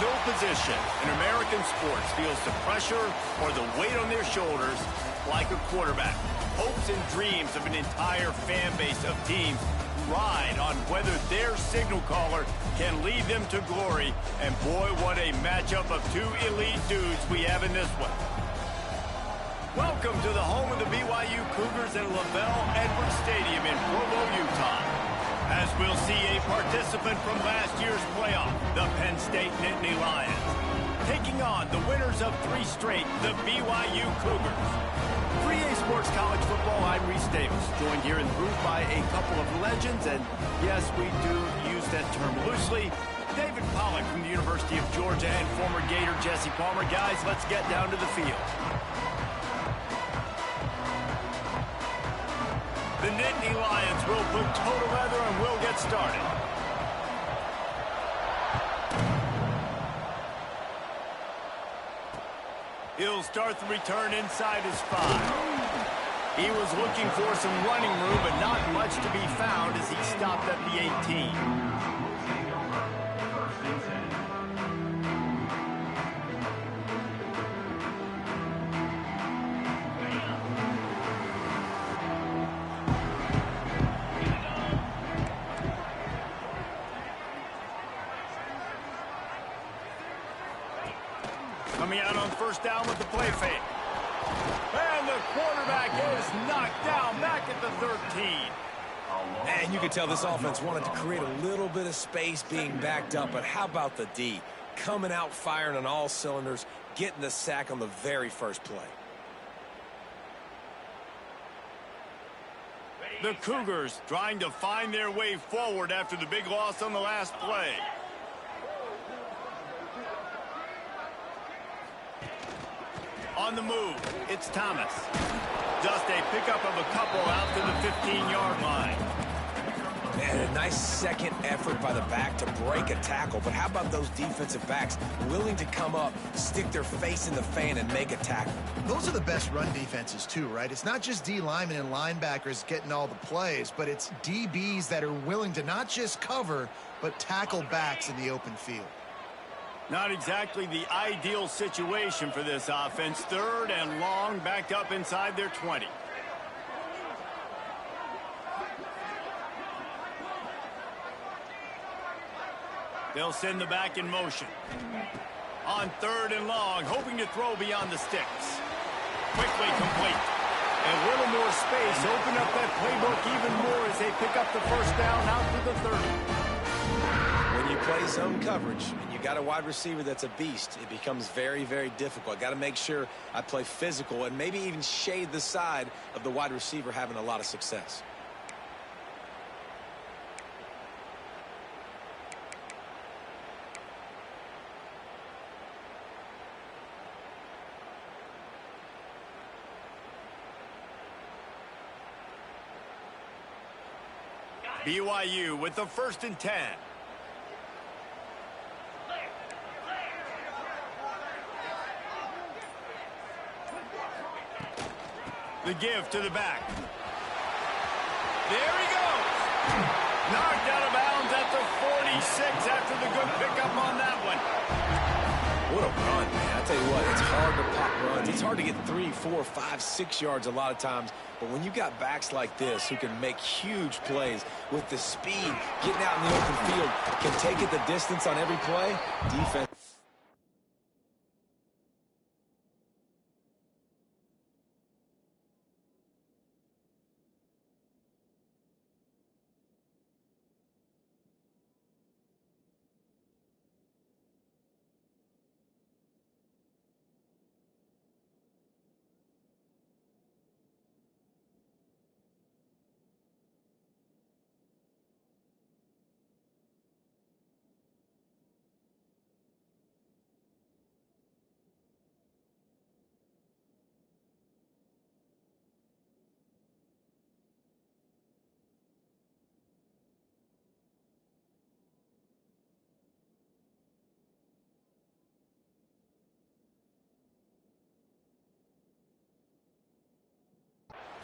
no position in American sports feels the pressure or the weight on their shoulders like a quarterback. Hopes and dreams of an entire fan base of teams ride on whether their signal caller can lead them to glory. And boy, what a matchup of two elite dudes we have in this one. Welcome to the home of the BYU Cougars at LaVell Edwards Stadium in Provo, Utah. As we'll see a participant from last year's playoff, the Penn State Nittany Lions, taking on the winners of 3 straight, the BYU Cougars. 3A Sports College Football, I'm Reese Davis, joined here in the booth by a couple of legends, and yes, we do use that term loosely. David Pollack from the University of Georgia and former Gator Jesse Palmer. Guys, let's get down to the field. The Nittany Lions will put toe to leather and we'll get started. He'll start the return inside his 5. He was looking for some running room, but not much to be found as he stopped at the 18. Coming out on first down with the play fake. And the quarterback is knocked down back at the 13. And you could tell this offense wanted to create a little bit of space being backed up, but how about the D? Coming out firing on all cylinders, getting the sack on the very first play. The Cougars trying to find their way forward after the big loss on the last play. On the move, it's Thomas. Just a pickup of a couple out to the 15-yard line. And a nice second effort by the back to break a tackle. But how about those defensive backs willing to come up, stick their face in the fan, and make a tackle? Those are the best run defenses, too, right? It's not just D linemen and linebackers getting all the plays, but it's DBs that are willing to not just cover, but tackle backs in the open field. Not exactly the ideal situation for this offense. 3rd and long, backed up inside their 20. They'll send the back in motion. On 3rd and long, hoping to throw beyond the sticks. Quickly complete. A little more space. Open up that playbook even more as they pick up the first down out to the 30. When you play zone coverage and you got a wide receiver that's a beast, it becomes very, very difficult. Got to make sure I play physical and maybe even shade the side of the wide receiver having a lot of success. BYU with the 1st and 10. The give to the back. There he goes. Knocked out of bounds at the 46 after the good pickup on that one. What a run, man. I tell you what, it's hard to pop runs. It's hard to get 3, 4, 5, 6 yards a lot of times. But when you got backs like this who can make huge plays with the speed, getting out in the open field, can take it the distance on every play, defense.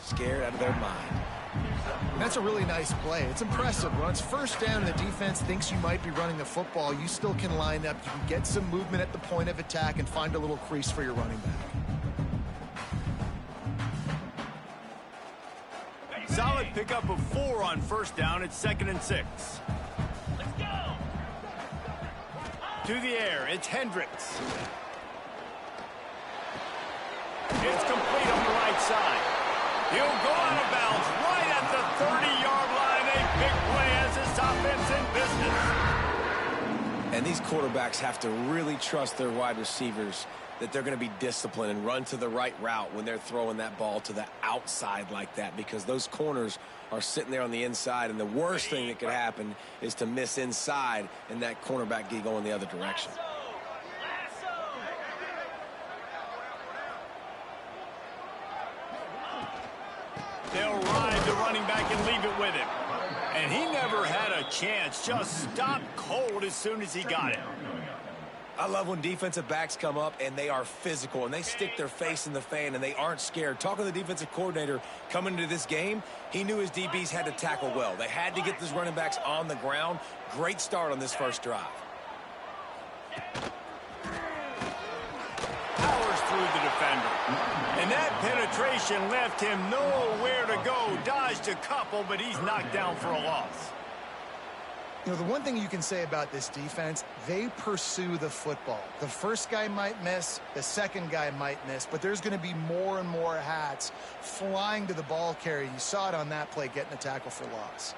Scared out of their mind. And that's a really nice play. It's impressive. When it's first down and the defense thinks you might be running the football, you still can line up. You can get some movement at the point of attack and find a little crease for your running back. Solid pickup of 4 on first down. It's 2nd and 6. Let's go. To the air, it's Hendricks. It's complete on the right side. He'll go out of bounds right at the 30-yard line. A big play as this offense in business. And these quarterbacks have to really trust their wide receivers that they're going to be disciplined and run to the right route when they're throwing that ball to the outside like that, because those corners are sitting there on the inside, and the worst thing that could happen is to miss inside and that cornerback get going the other direction. They'll ride the running back and leave it with him. And he never had a chance, just stopped cold as soon as he got it. I love when defensive backs come up and they are physical and they stick their face in the fan and they aren't scared. Talking to the defensive coordinator coming into this game, he knew his DBs had to tackle well. They had to get these running backs on the ground. Great start on this first drive. Powers through the defender. And that penetration left him nowhere to go. Dodged a couple, but he's knocked down for a loss. You know, the one thing you can say about this defense, they pursue the football. The first guy might miss, the second guy might miss, but there's going to be more and more hats flying to the ball carrier. You saw it on that play, getting a tackle for loss.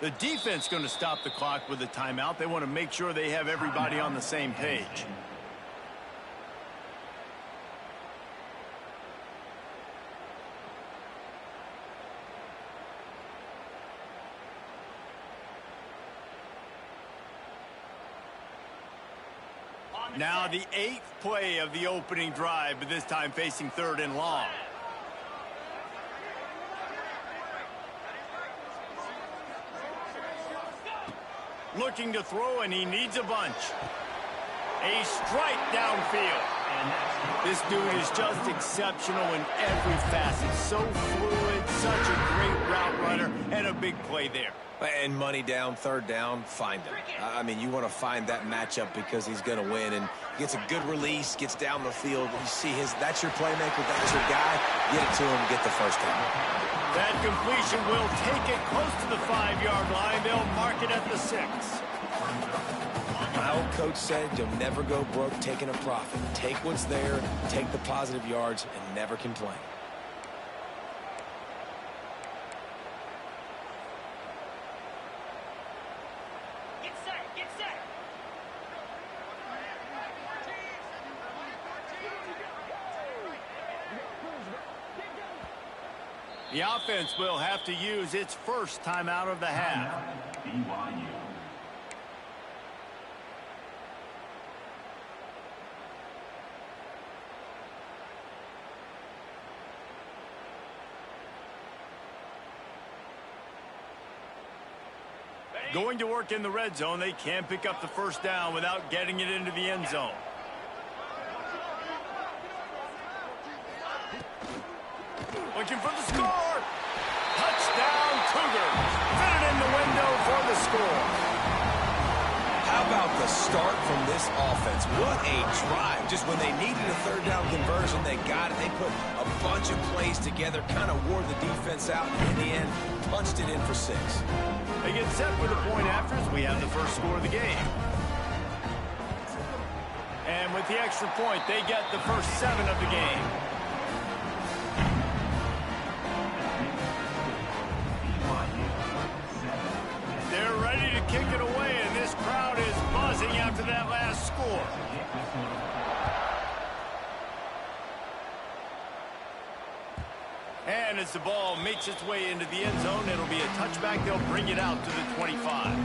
The defense going to stop the clock with a timeout. They want to make sure they have everybody on the same page. Now the 8th play of the opening drive, but this time facing 3rd and long. Looking to throw, and he needs a bunch. A strike downfield. This dude is just exceptional in every facet. So fluid, such a great route runner, and a big play there. And money down, 3rd down, find him. I mean, you want to find that matchup because he's going to win. And gets a good release, gets down the field. You see that's your playmaker, that's your guy. Get it to him, get the first down. That completion will take it close to the 5-yard line. They'll mark it at the 6. My old coach said you'll never go broke taking a profit. Take what's there, take the positive yards, and never complain. The offense will have to use its first timeout of the half. BYU. Going to work in the red zone. They can't pick up the first down without getting it into the end zone. Looking for the score. Touchdown, Cougars. Fit it in the window for the score. How about the start from this offense? What a drive. Just when they needed a 3rd down conversion, they got it. They put a bunch of plays together, kind of wore the defense out, and in the end, punched it in for 6. They get set for the point after as we have the first score of the game. And with the extra point, they get the first 7 of the game. They're ready to kick it away, and this crowd is buzzing after that last score. And as the ball makes its way into the end zone, it'll be a touchback. They'll bring it out to the 25.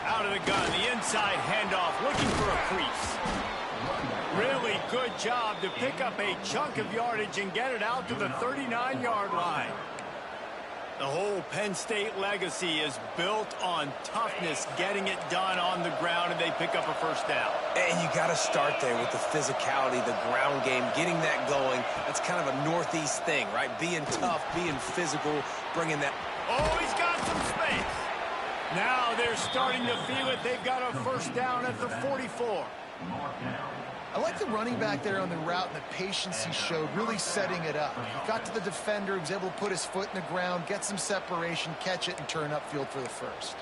Out of the gun, the inside handoff, looking for a crease. Really good job to pick up a chunk of yardage and get it out to the 39-yard line. The whole Penn State legacy is built on toughness, getting it done on the ground, and they pick up a first down. And you got to start there with the physicality, the ground game, getting that going. That's kind of a Northeast thing, right? Being tough, being physical, bringing that. Oh, he's got some space. Now they're starting to feel it. They've got a first down at the 44. I like the running back there on the route and the patience he showed, really setting it up. He got to the defender, he was able to put his foot in the ground, get some separation, catch it, and turn upfield for the first.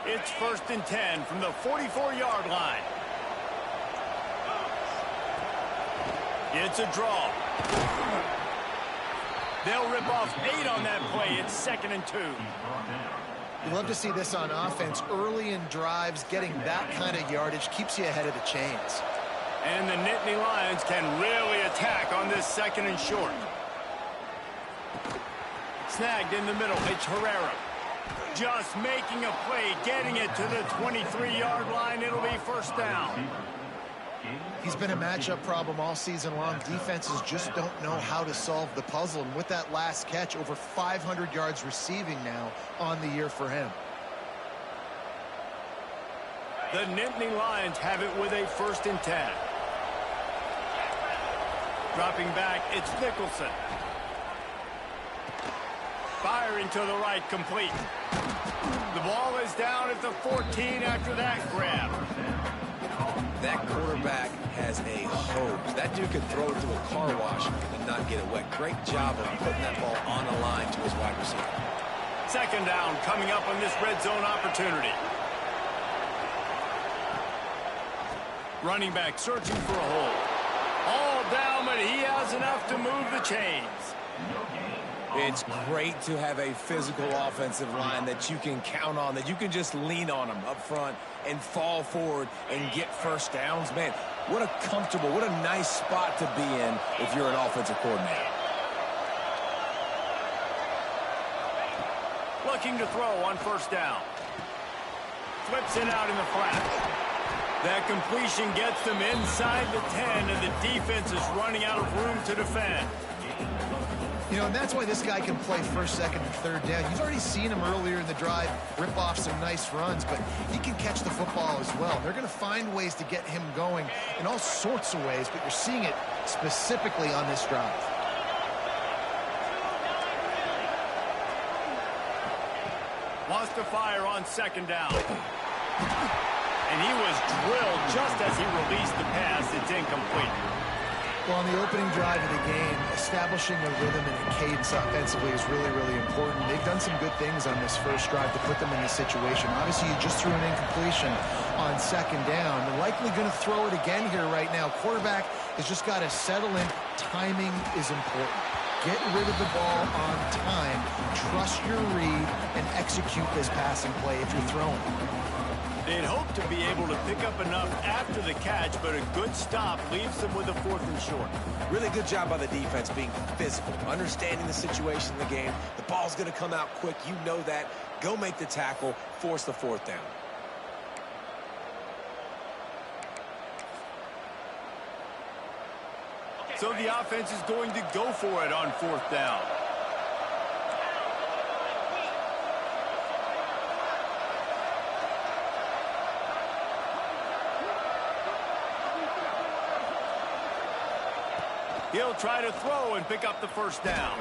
It's 1st and 10 from the 44-yard line. It's a draw. They'll rip off 8 on that play. It's 2nd and 2. You love to see this on offense. Early in drives, getting that kind of yardage keeps you ahead of the chains. And the Nittany Lions can really attack on this 2nd and short. Snagged in the middle. It's Herrera. Just making a play, getting it to the 23-yard line. It'll be first down. He's been a matchup problem all season long. Defenses just don't know how to solve the puzzle. And with that last catch, over 500 yards receiving now on the year for him. The Nittany Lions have it with a 1st and 10. Dropping back, it's Nicholson. Firing to the right, complete. The ball is down at the 14 after that grab. That quarterback has a hose. That dude could throw it to a car wash and not get it wet. Great job of putting that ball on the line to his wide receiver. 2nd down coming up on this red zone opportunity. Running back searching for a hole. All down, but he has enough to move the chains. It's great to have a physical offensive line that you can count on, that you can just lean on them up front and fall forward and get first downs. Man, what a comfortable, what a nice spot to be in if you're an offensive coordinator. Looking to throw on 1st down. Flips it out in the flat. That completion gets them inside the 10, and the defense is running out of room to defend. You know, and that's why this guy can play 1st, 2nd, and 3rd down. You've already seen him earlier in the drive rip off some nice runs, but he can catch the football as well. They're going to find ways to get him going in all sorts of ways, but you're seeing it specifically on this drive. Wants to fire on 2nd down. And he was drilled just as he released the pass. It's incomplete. Well, on the opening drive of the game, establishing a rhythm and a cadence offensively is really, really important. They've done some good things on this first drive to put them in this situation. Obviously, you just threw an incompletion on 2nd down. They're likely going to throw it again here right now. Quarterback has just got to settle in. Timing is important. Get rid of the ball on time. Trust your read and execute this passing play if you're throwing. They'd hope to be able to pick up enough after the catch, but a good stop leaves them with a 4th and short. Really good job by the defense being physical, understanding the situation in the game. The ball's going to come out quick. You know that. Go make the tackle, force the 4th down. So the offense is going to go for it on 4th down. He'll try to throw and pick up the 1st down.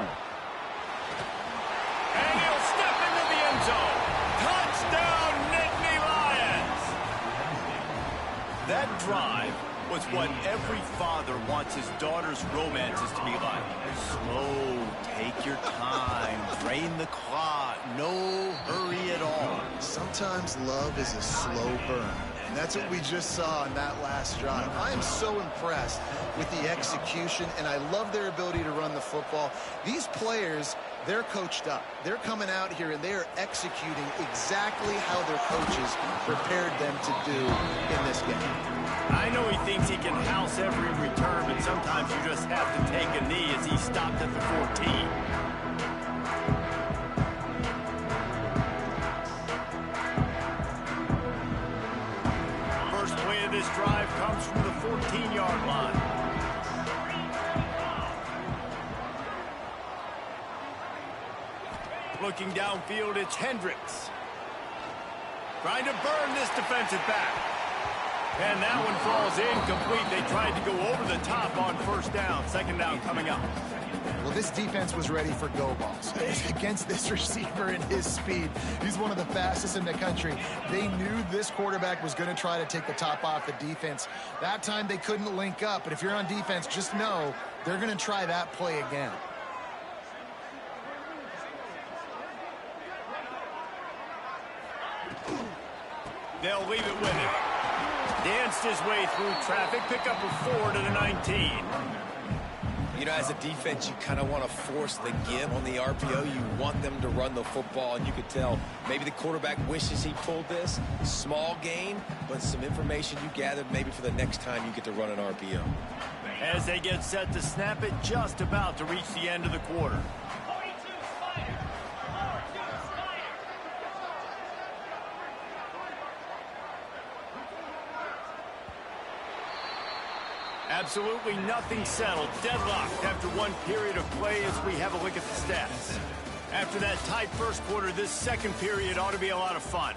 And he'll step into the end zone. Touchdown, Nittany Lions! That drive was what every father wants his daughter's romances to be like. Slow, take your time, drain the clock, no hurry at all. Sometimes love is a slow burn. And that's what we just saw in that last drive. I am so impressed with the execution, and I love their ability to run the football. These players, they're coached up. They're coming out here, and they are executing exactly how their coaches prepared them to do in this game. I know he thinks he can house every return, but sometimes you just have to take a knee as he stopped at the 14. First play of this drive comes from the 14-yard line. Looking downfield, it's Hendricks. Trying to burn this defensive back. And that one falls incomplete. They tried to go over the top on first down. Second down coming up. Well, this defense was ready for go balls. Against this receiver and his speed, he's one of the fastest in the country. They knew this quarterback was going to try to take the top off the defense. That time they couldn't link up, but if you're on defense, just know they're going to try that play again. They'll leave it with him. Danced his way through traffic, pick up a 4 to the 19. You know, as a defense, you kind of want to force the give on the RPO. You want them to run the football, and you could tell maybe the quarterback wishes he pulled this. Small gain, but some information you gathered maybe for the next time you get to run an RPO. As they get set to snap it, just about to reach the end of the quarter. Absolutely nothing settled. Deadlocked after one period of play as we have a look at the stats. After that tight first quarter, this second period ought to be a lot of fun.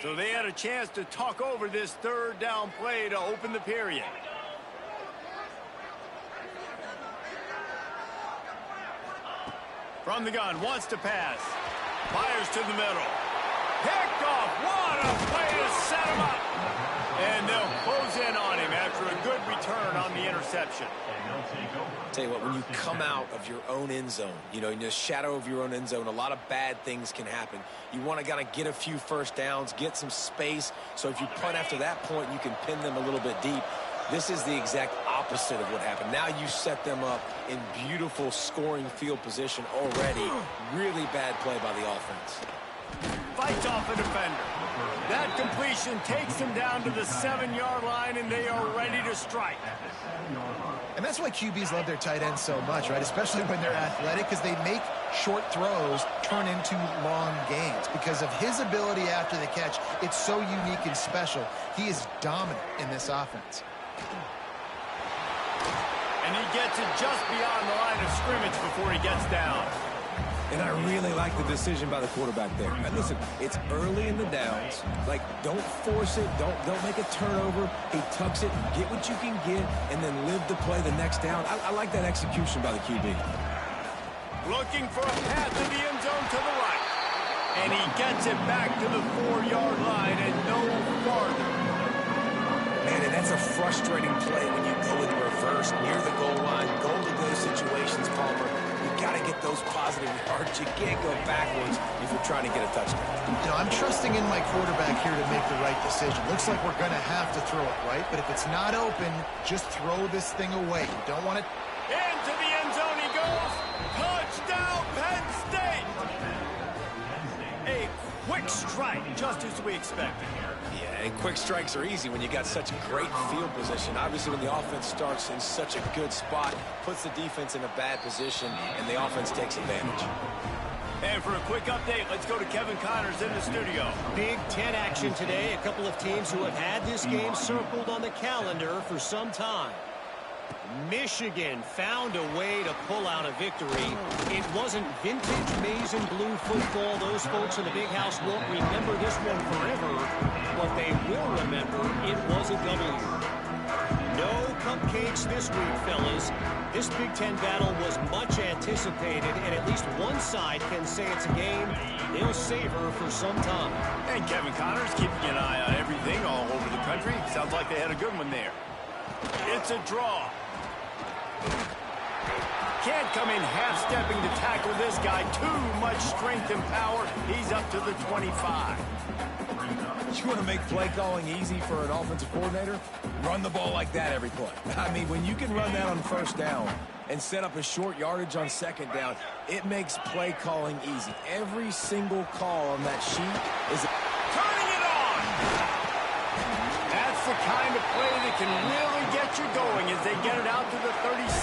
So they had a chance to talk over this third down play to open the period. From the gun, wants to pass. Fires to the middle. Picked off. What a play to set him up. And they'll close in on him after a good return on the interception. Tell you what, when you come out of your own end zone, you know, in the shadow of your own end zone, a lot of bad things can happen. You want to kind of get a few first downs, get some space, so if you punt after that point, you can pin them a little bit deep. This is the exact opposite of what happened. Now you set them up in beautiful scoring field position already. Really bad play by the offense. Fights off a defender. That completion takes them down to the 7-yard line, and they are ready to strike. And that's why QBs love their tight ends so much, right? Especially when they're athletic, because they make short throws turn into long gains. Because of his ability after the catch, it's so unique and special. He is dominant in this offense. And he gets it just beyond the line of scrimmage before he gets down. And I really like the decision by the quarterback there. Now, listen, it's early in the downs. Like, don't force it. Don't make a turnover. He tucks it, get what you can get, and then live the play the next down. I like that execution by the QB. Looking for a path to the end zone to the right. And he gets it back to the 4-yard line and no farther. Man, and that's a frustrating play when you go in reverse near the goal line. Goal-to-go situations, Palmer. You got to get those positive yards. You can't go backwards if you're trying to get a touchdown. You know, I'm trusting in my quarterback here to make the right decision. Looks like we're going to have to throw it, right? But if it's not open, just throw this thing away. You don't want it. Into the end zone he goes. Touchdown, Penn State. A quick strike, just as we expected. Yeah, and quick strikes are easy when you got such great field position. Obviously, when the offense starts in such a good spot, puts the defense in a bad position, and the offense takes advantage. And for a quick update, let's go to Kevin Connors in the studio. Big Ten action today. A couple of teams who have had this game circled on the calendar for some time. Michigan found a way to pull out a victory. It wasn't vintage maize and blue football. Those folks in the big house won't remember this one forever. What they will remember, it was a W. No cupcakes this week, fellas. This Big Ten battle was much anticipated, and at least one side can say it's a game they'll savor for some time. And Kevin Connors keeping an eye on everything all over the country. Sounds like they had a good one there. It's a draw. Can't come in half-stepping to tackle this guy. Too much strength and power. He's up to the 25. You want to make play calling easy for an offensive coordinator? Run the ball like that every play. I mean, when you can run that on first down and set up a short yardage on second down, it makes play calling easy. Every single call on that sheet is turning it on. That's the kind of play that can really get you going as they get it out to the 36.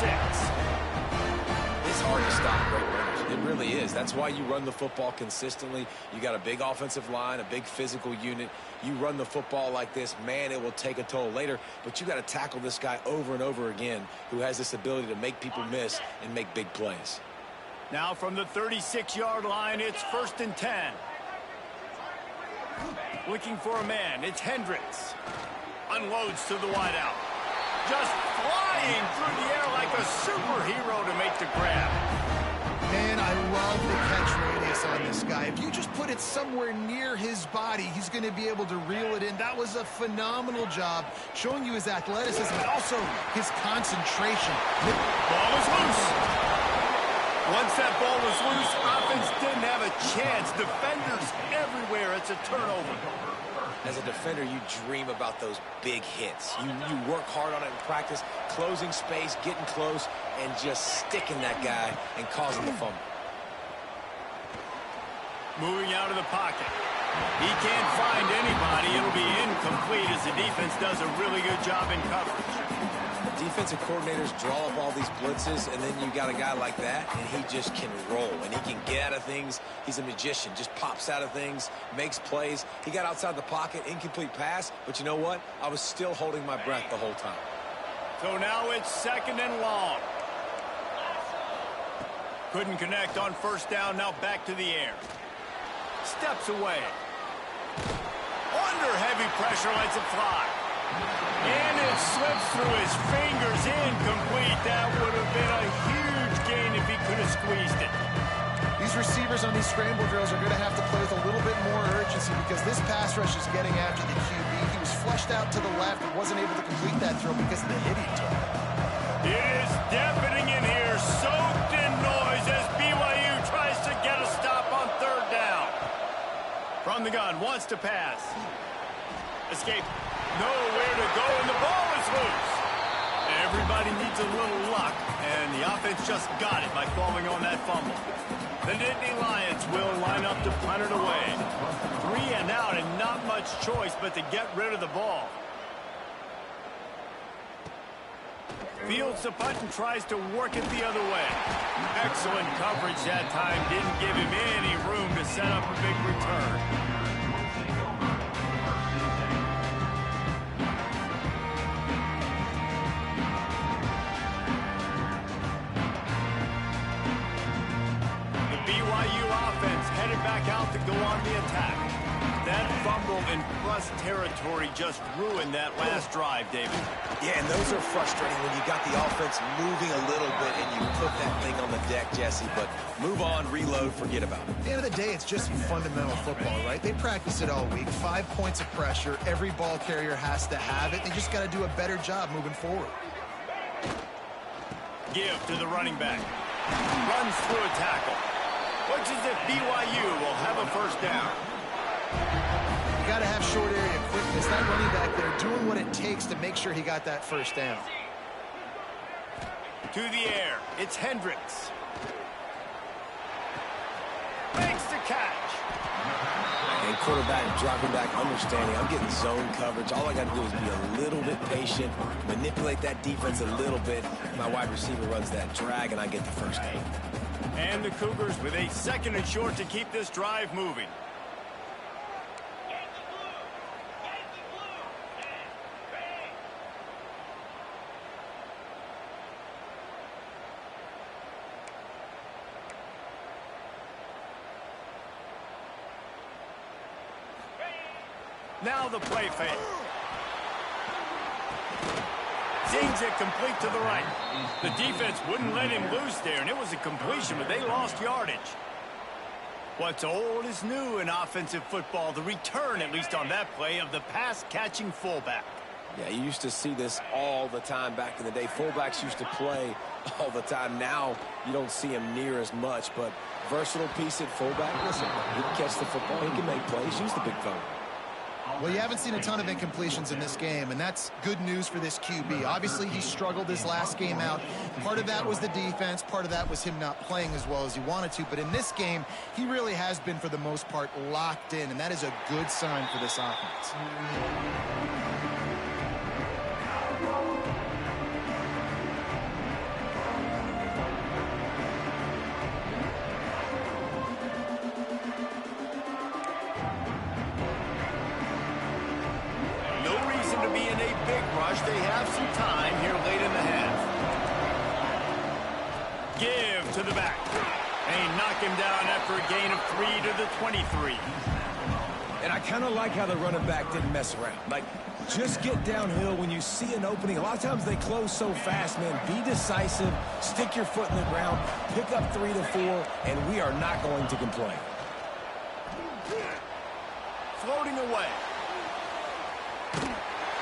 It's hard to stop great runners. It really is. That's why you run the football consistently. You got a big offensive line, a big physical unit. You run the football like this, man, it will take a toll later. But you got to tackle this guy over and over again who has this ability to make people miss and make big plays. Now from the 36-yard line, it's 1st and 10. Looking for a man, it's Hendricks. Unloads to the wideout. Just flying through the air like a superhero to make the grab. Man, I love the catch radius on this guy. If you just put it somewhere near his body, he's going to be able to reel it in. That was a phenomenal job, showing you his athleticism and also his concentration. Ball is loose. Once that ball was loose, offense didn't have a chance. Defenders everywhere. It's a turnover. As a defender, you dream about those big hits. You work hard on it in practice, closing space, getting close, and just sticking that guy and causing the fumble. Moving out of the pocket. He can't find anybody. It'll be incomplete as the defense does a really good job in coverage. Defensive coordinators draw up all these blitzes, and then you got a guy like that, and he just can roll, and he can get out of things. He's a magician, just pops out of things, makes plays. He got outside the pocket, incomplete pass, but you know what? I was still holding my breath the whole time. So now it's 2nd and long. Couldn't connect on 1st down, now back to the air. Steps away. Under heavy pressure, lets it fly. And it slips through his fingers, incomplete. That would have been a huge gain if he could have squeezed it. These receivers on these scramble drills are going to have to play with a little bit more urgency because this pass rush is getting after the QB. He was flushed out to the left and wasn't able to complete that throw because of the hit he took. It is deafening in here, soaked in noise as BYU tries to get a stop on 3rd down. From the gun, wants to pass. Escape. Nowhere to go, and the ball is loose. Everybody needs a little luck, and the offense just got it by falling on that fumble. The Nittany Lions will line up to punt it away. 3 and out, and not much choice but to get rid of the ball. Fields the punt and tries to work it the other way. Excellent coverage that time. Didn't give him any room to set up a big return. BYU offense headed back out to go on the attack. That fumble in plus territory just ruined that last drive, David. Yeah, and those are frustrating when you got the offense moving a little bit and you put that thing on the deck, Jesse. But move on, reload, forget about it. At the end of the day, it's just fundamental football, right? They practice it all week. 5 points of pressure. Every ball carrier has to have it. They just got to do a better job moving forward. Give to the running back. Runs through a tackle. Looks as if BYU will have a 1st down. You got to have short area quickness. That running back there doing what it takes to make sure he got that 1st down. To the air, it's Hendricks. Makes the catch. And quarterback dropping back, understanding I'm getting zone coverage. All I got to do is be a little bit patient, manipulate that defense a little bit. My wide receiver runs that drag, and I get the 1st down. And the Cougars with a 2nd and short to keep this drive moving. Now the play fake. Zings it complete to the right. The defense wouldn't let him loose there, and it was a completion, but they lost yardage. What's old is new in offensive football. The return, at least on that play, of the pass-catching fullback. Yeah, you used to see this all the time back in the day. Fullbacks used to play all the time. Now you don't see him near as much, but versatile piece at fullback. Listen, he can catch the football. He can make plays. Use the big phone. Well, you haven't seen a ton of incompletions in this game, and that's good news for this QB. Obviously, he struggled his last game out. Part of that was the defense. Part of that was him not playing as well as he wanted to. But in this game, he really has been, for the most part, locked in, and that is a good sign for this offense. in a big rush. They have some time here late in the half. Give to the back. They knock him down after a gain of 3 to the 23. And I kind of like how the running back didn't mess around. Like, just get downhill when you see an opening. A lot of times they close so fast, man. Be decisive, stick your foot in the ground, pick up 3 to 4, and we are not going to complain. Floating away.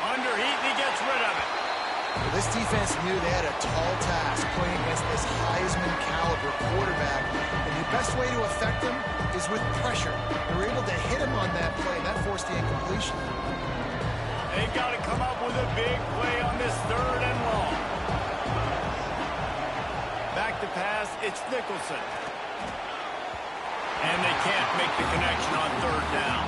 Underheat, and he gets rid of it. Well, this defense knew they had a tall task playing against this Heisman caliber quarterback, and the best way to affect him is with pressure. They were able to hit him on that play, and that forced the incompletion. They've got to come up with a big play on this 3rd and long. Back to pass, it's Nicholson. And they can't make the connection on 3rd down.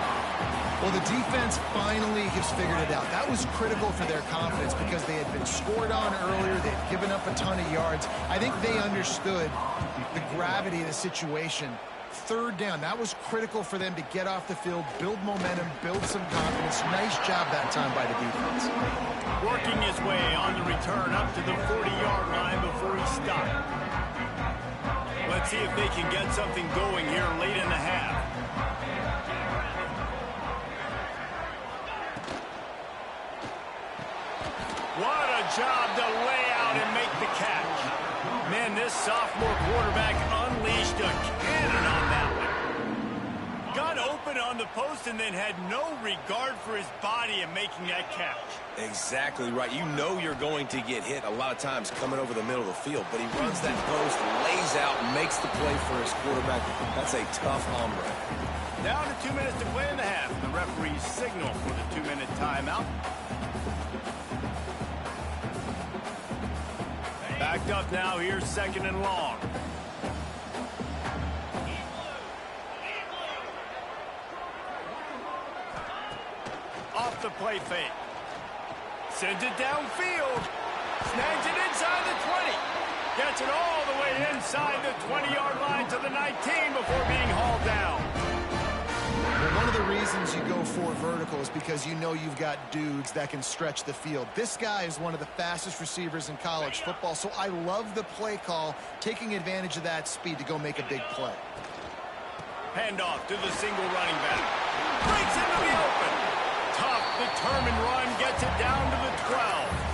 Well, the defense finally has figured it out. That was critical for their confidence because they had been scored on earlier. They had given up a ton of yards. I think they understood the gravity of the situation. 3rd down, that was critical for them to get off the field, build momentum, build some confidence. Nice job that time by the defense. Working his way on the return up to the 40-yard line before he stopped. Let's see if they can get something going here late in the half. What a job to lay out and make the catch. Man, this sophomore quarterback unleashed a cannon on that one. Got open on the post and then had no regard for his body in making that catch. Exactly right. You know you're going to get hit a lot of times coming over the middle of the field, but he runs that post, lays out, and makes the play for his quarterback. That's a tough hombre. Down to 2 minutes to play in the half. The referees signal for the 2-minute timeout. Backed up now, here's 2nd and long. Off the play fake. Sends it downfield. Snags it inside the 20. Gets it all the way inside the 20-yard line to the 19 before being hauled down. Well, one of the reasons you go for vertical is because you know you've got dudes that can stretch the field. This guy is one of the fastest receivers in college football, so I love the play call, taking advantage of that speed to go make a big play. Handoff to the single running back. Breaks into the open. Tough, determined run, gets it down to the 12.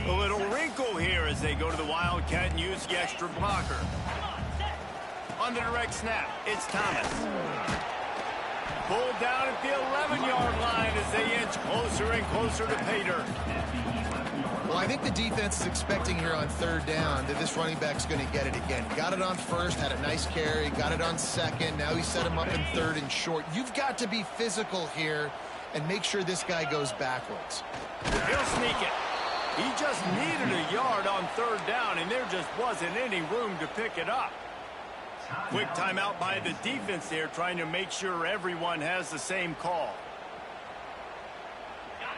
A little wrinkle here as they go to the Wildcat and use the extra blocker. On the direct snap, it's Thomas. Pulled down at the 11-yard line as they inch closer and closer to pay dirt. Well, I think the defense is expecting here on 3rd down that this running back's going to get it again. Got it on 1st, had a nice carry, got it on 2nd. Now he set him up in 3rd and short. You've got to be physical here and make sure this guy goes backwards. He'll sneak it. He just needed a yard on 3rd down, and there just wasn't any room to pick it up. Quick timeout by the defense there, trying to make sure everyone has the same call.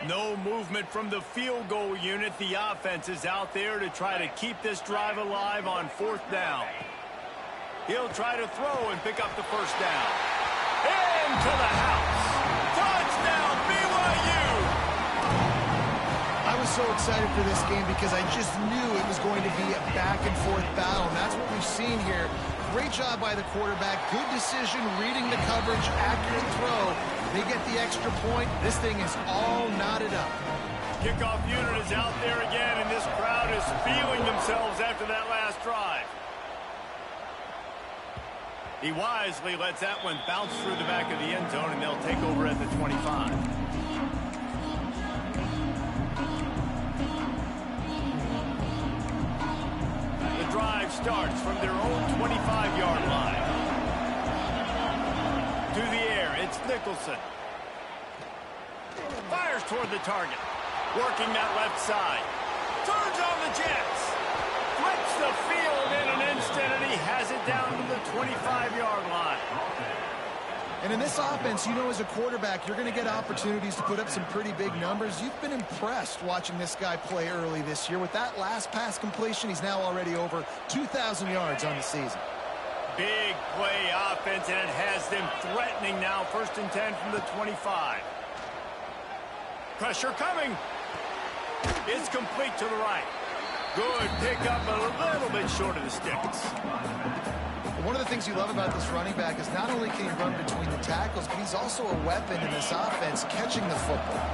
No movement from the field goal unit. The offense is out there to try to keep this drive alive on 4th down. He'll try to throw and pick up the 1st down. Into the house. Touchdown, BYU! I was so excited for this game because I just knew it was going to be a back-and-forth battle, and that's what we've seen here. Great job by the quarterback. Good decision, reading the coverage, accurate throw. They get the extra point. This thing is all knotted up. Kickoff unit is out there again, and this crowd is feeling themselves after that last drive. He wisely lets that one bounce through the back of the end zone, and they'll take over at the 25. The drive starts from their own 25-yard line. To the air, it's Nicholson. Fires toward the target. Working that left side. Turns on the Jets. Flips the field in an instant, and he has it down to the 25-yard line. And in this offense, you know, as a quarterback, you're going to get opportunities to put up some pretty big numbers. You've been impressed watching this guy play early this year. With that last pass completion, he's now already over 2,000 yards on the season. Big play offense, and it has them threatening now. 1st and 10 from the 25. Pressure coming. It's complete to the right. Good pickup, but a little bit short of the sticks. One of the things you love about this running back is not only can he run between the tackles, but he's also a weapon in this offense catching the football.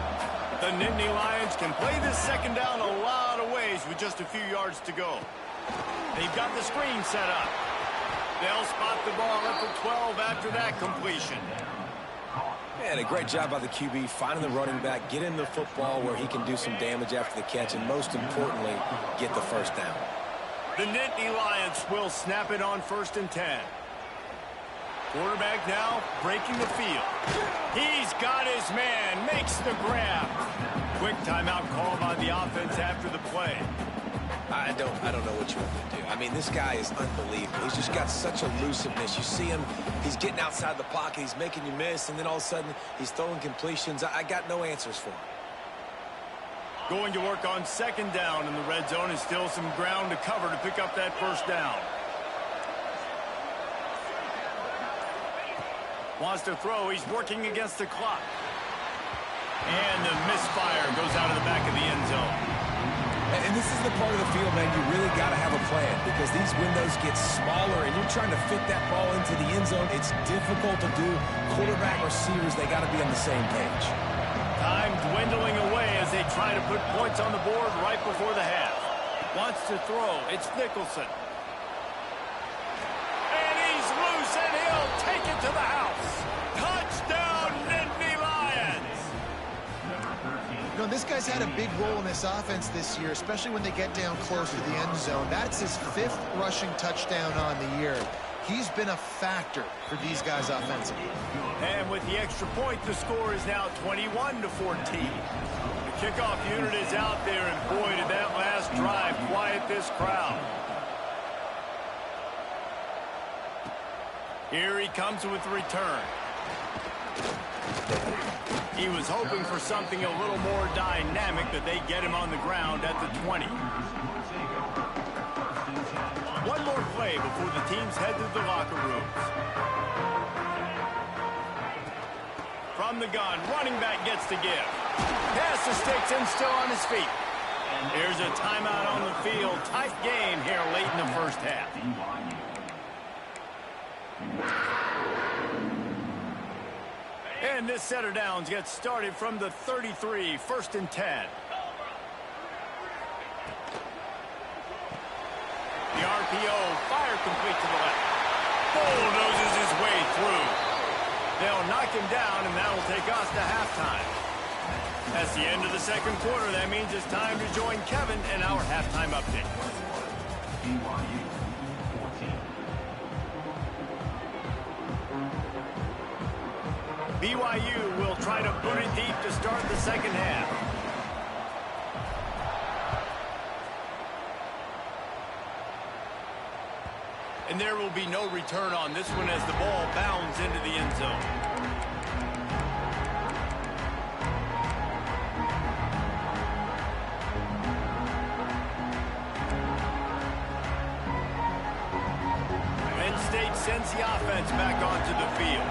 The Nittany Lions can play this 2nd down a lot of ways with just a few yards to go. They've got the screen set up. They'll spot the ball at the 12 after that completion. And a great job by the QB finding the running back, get him the football where he can do some damage after the catch, and most importantly, get the 1st down. The Nittany Lions will snap it on 1st and 10. Quarterback now breaking the field. He's got his man, makes the grab. Quick timeout call by the offense after the play. I don't know what you want to do. I mean, this guy is unbelievable. He's just got such elusiveness. You see him, he's getting outside the pocket, he's making you miss, and then all of a sudden, he's throwing completions. I got no answers for him. Going to work on 2nd down in the red zone, and still some ground to cover to pick up that 1st down. Wants to throw. He's working against the clock. And the misfire goes out of the back of the end zone. And this is the part of the field, man, you really got to have a plan because these windows get smaller and you're trying to fit that ball into the end zone. It's difficult to do. Quarterback, receivers, they got to be on the same page. Time dwindling away as they try to put points on the board right before the half. Wants to throw. It's Nicholson. And he's loose, and he'll take it to the house. Touchdown, Nittany Lions! You know, this guy's had a big role in this offense this year, especially when they get down close to the end zone. That's his 5th rushing touchdown on the year. He's been a factor for these guys offensively. And with the extra point, the score is now 21-14. The kickoff unit is out there, and boy, did that last drive quiet this crowd. Here he comes with the return. He was hoping for something a little more dynamic, but they get him on the ground at the 20. One more play before the teams head to the locker rooms. From the gun, running back gets to give. Pass the sticks and still on his feet. There's a timeout on the field. Tight game here late in the 1st half. And this set of downs gets started from the 33, 1st and 10. The RPO, fire complete to the left. Bulldozes his way through. They'll knock him down, and that'll take us to halftime. That's the end of the 2nd quarter. That means it's time to join Kevin in our halftime update. BYU 14. BYU will try to boot it deep to start the 2nd half. And there will be no return on this one as the ball bounds into the end zone. Penn State sends the offense back onto the field.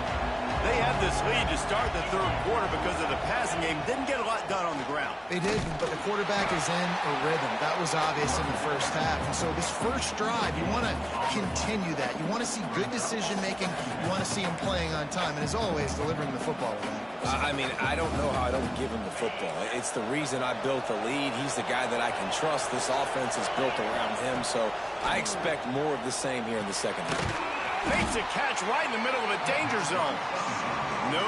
They had this lead to start the 3rd quarter because of the passing game. Didn't get a lot done on the ground. They did, but the quarterback is in a rhythm. That was obvious in the 1st half. And so this 1st drive, you want to continue that. You want to see good decision-making. You want to see him playing on time. And as always, delivering the football with that. I mean, I don't know how I don't give him the football. It's the reason I built the lead. He's the guy that I can trust. This offense is built around him. So I expect more of the same here in the 2nd half. Makes a catch right in the middle of a danger zone. No,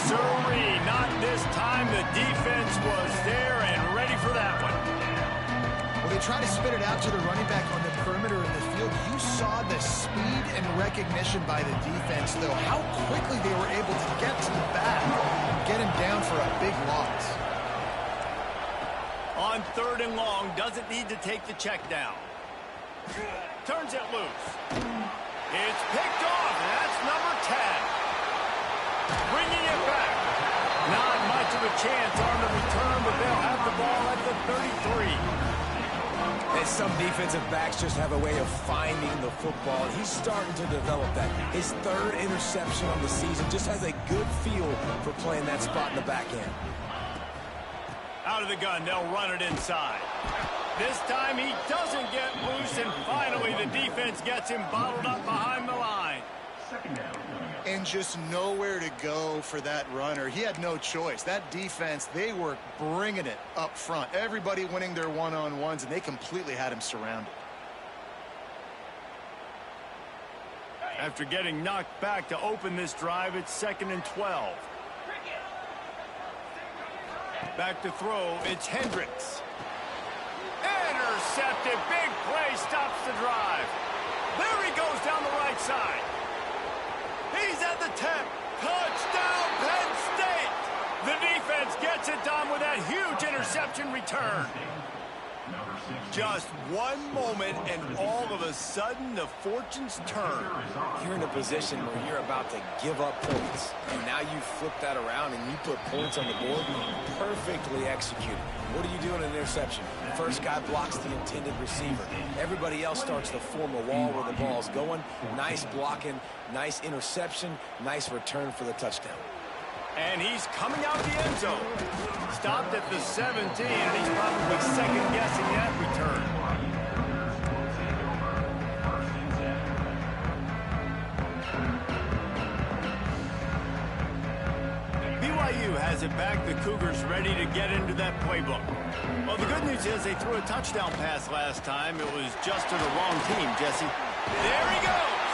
sirree, not this time. The defense was there and ready for that one. Well, they try to spit it out to the running back on the perimeter in the field. You saw the speed and recognition by the defense, though. How quickly they were able to get to the back and get him down for a big loss. On 3rd and long, doesn't need to take the check down. Turns it loose. It's picked off, and that's number 10. chance on the return, but they'll have the ball at the 33. And some defensive backs just have a way of finding the football. He's starting to develop that. His third interception of the season, just has a good feel for playing that spot in the back end. Out of the gun, they'll run it inside. This time he doesn't get loose, and finally the defense gets him bottled up behind the line. And just nowhere to go for that runner. He had no choice. That defense, they were bringing it up front. Everybody winning their one-on-ones, and they completely had him surrounded. After getting knocked back to open this drive, it's 2nd and 12. Back to throw, it's Hendricks. Intercepted, big play, stops the drive. There he goes down the right side. He's at the 10. Touchdown, Penn State. The defense gets it done with that huge interception return. Just one moment, and all of a sudden, the fortunes turn. You're in a position where you're about to give up points, and now you flip that around and you put points on the board. Perfectly executed. What do you do in an interception? First guy blocks the intended receiver. Everybody else starts to form a wall where the ball's going. Nice blocking, nice interception, nice return for the touchdown. And he's coming out of the end zone. Stopped at the 17, and he's probably second-guessing that return. BYU has it back. The Cougars ready to get into that playbook. Well, the good news is they threw a touchdown pass last time. It was just to the wrong team, Jesse. There he goes!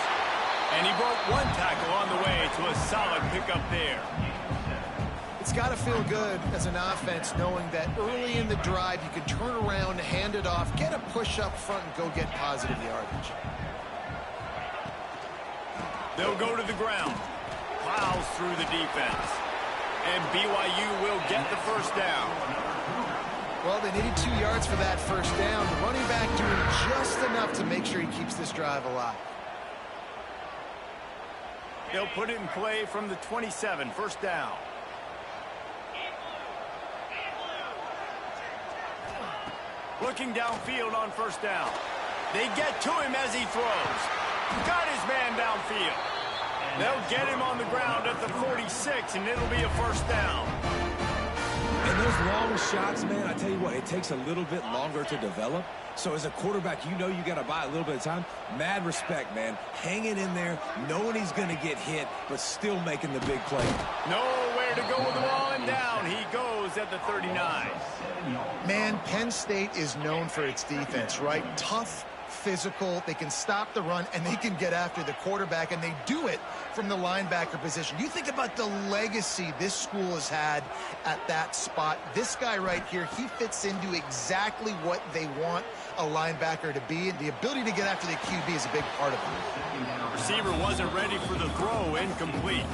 And he broke one tackle on the way to a solid pickup there. It's got to feel good as an offense knowing that early in the drive you can turn around, hand it off, get a push up front, and go get positive yardage. They'll go to the ground. Plows through the defense. And BYU will get the first down. Well, they needed 2 yards for that first down. The running back doing just enough to make sure he keeps this drive alive. They'll put it in play from the 27, first down. Looking downfield on first down. They get to him as he throws. Got his man downfield. They'll get him on the ground at the 46, and it'll be a first down. And those long shots, man, I tell you what, it takes a little bit longer to develop. So as a quarterback, you know you got to buy a little bit of time. Mad respect, man. Hanging in there, knowing he's going to get hit, but still making the big play. Nowhere to go with the ball, and down he goes at the 39. Man, Penn State is known for its defense, right? Tough, physical, they can stop the run, and they can get after the quarterback, and they do it from the linebacker position. You think about the legacy this school has had at that spot. This guy right here, he fits into exactly what they want a linebacker to be, and the ability to get after the QB is a big part of it. Receiver wasn't ready for the throw, incomplete.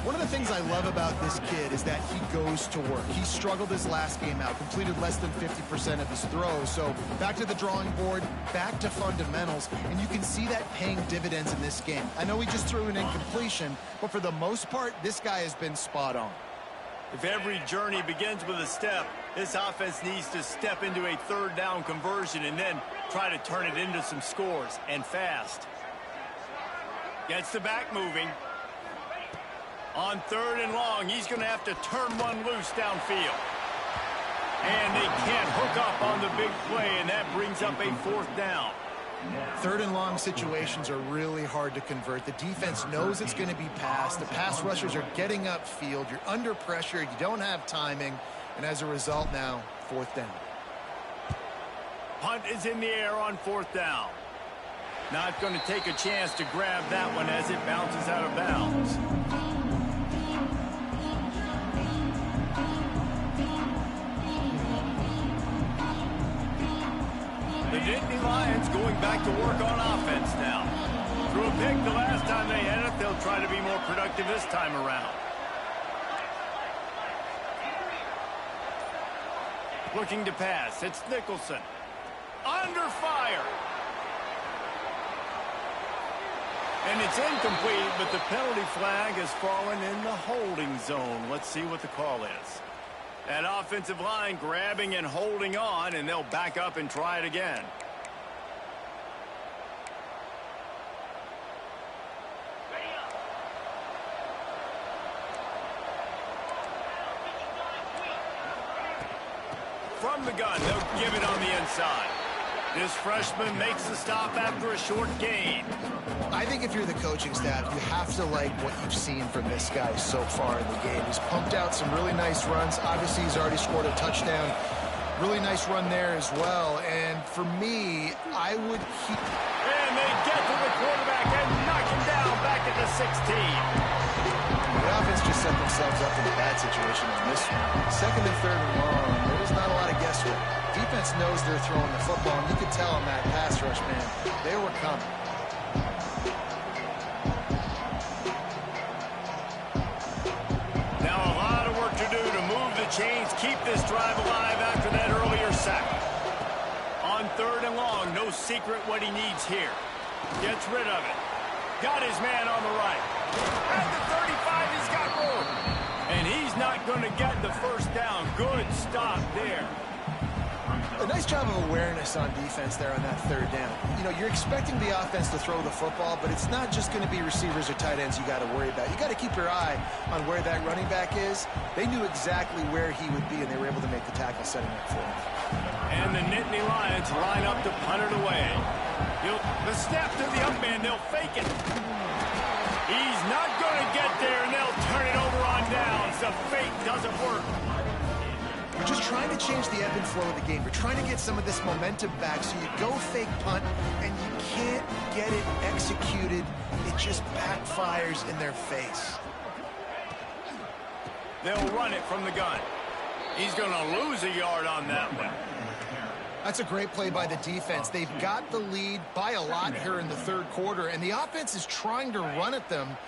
One of the things I love about this kid is that he goes to work. He struggled his last game out, completed less than 50% of his throws. So back to the drawing board, back to fundamentals, and you can see that paying dividends in this game. I know he just threw an incompletion, but for the most part, this guy has been spot on. If every journey begins with a step, this offense needs to step into a third down conversion and then try to turn it into some scores, and fast. Gets the back moving. On 3rd and long, he's going to have to turn one loose downfield. And they can't hook up on the big play, and that brings up a 4th down. 3rd and long situations are really hard to convert. The defense knows it's going to be passed. The pass rushers are getting upfield. You're under pressure. You don't have timing. And as a result now, 4th down. Punt is in the air on 4th down. Not going to take a chance to grab that one as it bounces out of bounds. The Nittany Lions going back to work on offense now. Threw a pick the last time they had it. They'll try to be more productive this time around. Looking to pass. It's Nicholson. Under fire. And it's incomplete, but the penalty flag has fallen in the holding zone. Let's see what the call is. That offensive line grabbing and holding on, and they'll back up and try it again. From the gun, they'll give it on the inside. This freshman makes the stop after a short gain. I think if you're the coaching staff, you have to like what you've seen from this guy so far in the game. He's pumped out some really nice runs. Obviously, he's already scored a touchdown. Really nice run there as well. And for me, I would keep... And they get to the quarterback and knock him down back at the 16. The offense just set themselves up in a bad situation on this one. Second and third and long, there's not a lot of guesswork. Defense knows they're throwing the football, and you could tell on that pass rush, man, they were coming. Now a lot of work to do to move the chains, keep this drive alive after that earlier sack. On third and long, no secret what he needs here. Gets rid of it. Got his man on the right. At the 35, he's got room. And he's not going to get the first down. Good stop there. A nice job of awareness on defense there on that third down. You know, you're expecting the offense to throw the football, but it's not just going to be receivers or tight ends you got to worry about. You got to keep your eye on where that running back is. They knew exactly where he would be, and they were able to make the tackle setting up for him. And the Nittany Lions line up to punt it away. The snap to the up man, they'll fake it. He's not going to get there, and they'll turn it over on downs. The fake doesn't work. We're just trying to change the ebb and flow of the game. We're trying to get some of this momentum back, so you go fake punt, and you can't get it executed. It just backfires in their face. They'll run it from the gun. He's going to lose a yard on that one. That's a great play by the defense. They've got the lead by a lot here in the third quarter, and the offense is trying to run at them,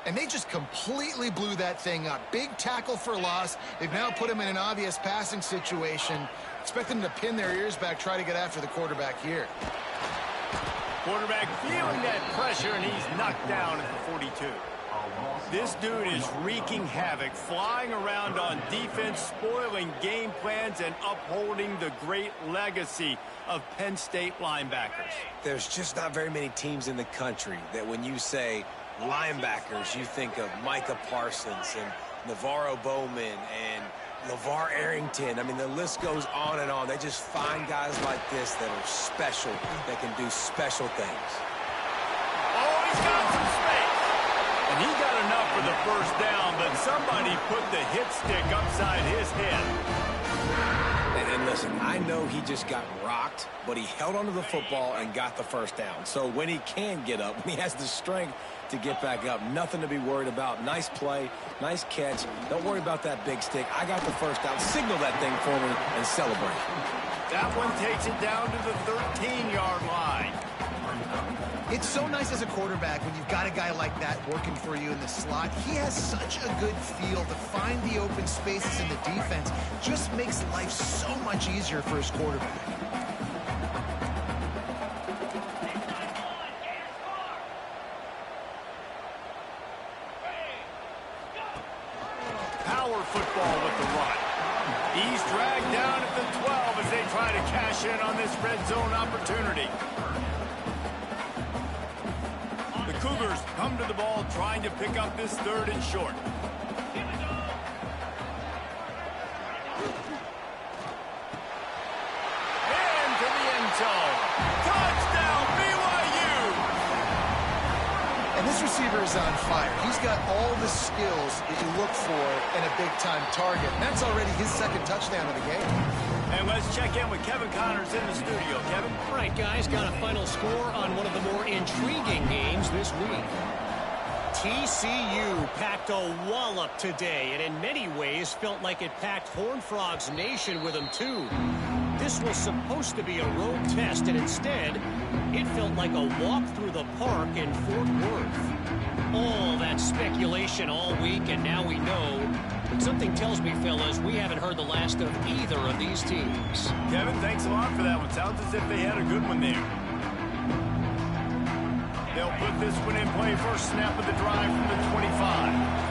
and they just completely blew that thing up. Big tackle for loss. They've now put him in an obvious passing situation. Expect them to pin their ears back, try to get after the quarterback here. Quarterback feeling that pressure, and he's knocked down at the 42. This dude is wreaking havoc, flying around on defense, spoiling game plans, and upholding the great legacy of Penn State linebackers. There's just not very many teams in the country that when you say linebackers, you think of Micah Parsons and Navarro Bowman and LeVar Arrington. I mean, the list goes on and on. They just find guys like this that are special, that can do special things. Oh, he's got some space. And he got enough for the first down, but somebody put the hit stick upside his head. And listen, I know he just got rocked, but he held onto the football and got the first down. So when he can get up, when he has the strength to get back up, nothing to be worried about. Nice play, nice catch. Don't worry about that big stick. I got the first down. Signal that thing for me and celebrate. That one takes it down to the 13-yard line. It's so nice as a quarterback when you've got a guy like that working for you in the slot. He has such a good feel to find the open spaces in the defense. Just makes life so much easier for his quarterback. Power football with the run. He's dragged down at the 12 as they try to cash in on this red zone opportunity. The Cougars come to the ball trying to pick up this third and short. And to the end zone. Touchdown, BYU! And this receiver is on fire. He's got all the skills that you look for in a big-time target. And that's already his second touchdown of the game. And let's check in with Kevin Connors in the studio. Kevin? All right, guys, got a final score on one of the more intriguing games this week. TCU packed a wallop today, and in many ways felt like it packed Horned Frogs Nation with them, too. This was supposed to be a road test, and instead, it felt like a walk through the park in Fort Worth. All that speculation all week, and now we know. But something tells me, fellas, we haven't heard the last of either of these teams. Kevin, thanks a lot for that one. Sounds as if they had a good one there. They'll put this one in play. First snap of the drive from the 25.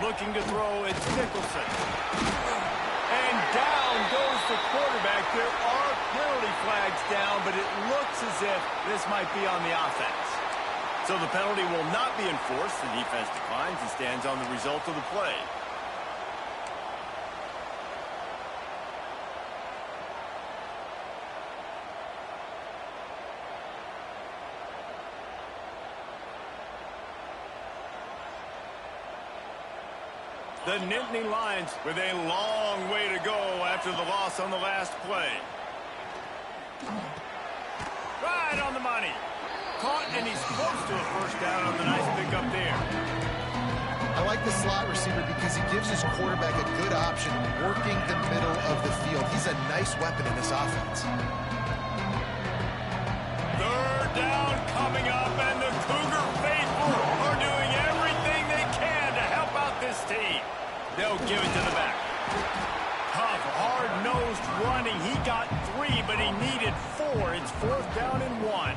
Looking to throw, it's Nicholson. And down goes the quarterback. There are penalty flags down, but it looks as if this might be on the offense. So the penalty will not be enforced. The defense declines and stands on the result of the play. The Nittany Lions with a long way to go after the loss on the last play. Right on the money. Caught, and he's close to a first down on the nice pickup there. I like the slot receiver because he gives his quarterback a good option working the middle of the field. He's a nice weapon in this offense. Third down coming up, and the Cougar faithful are doing everything they can to help out this team. They'll give it to the back. Tough, hard-nosed running. He got 3, but he needed 4. It's 4th down and 1.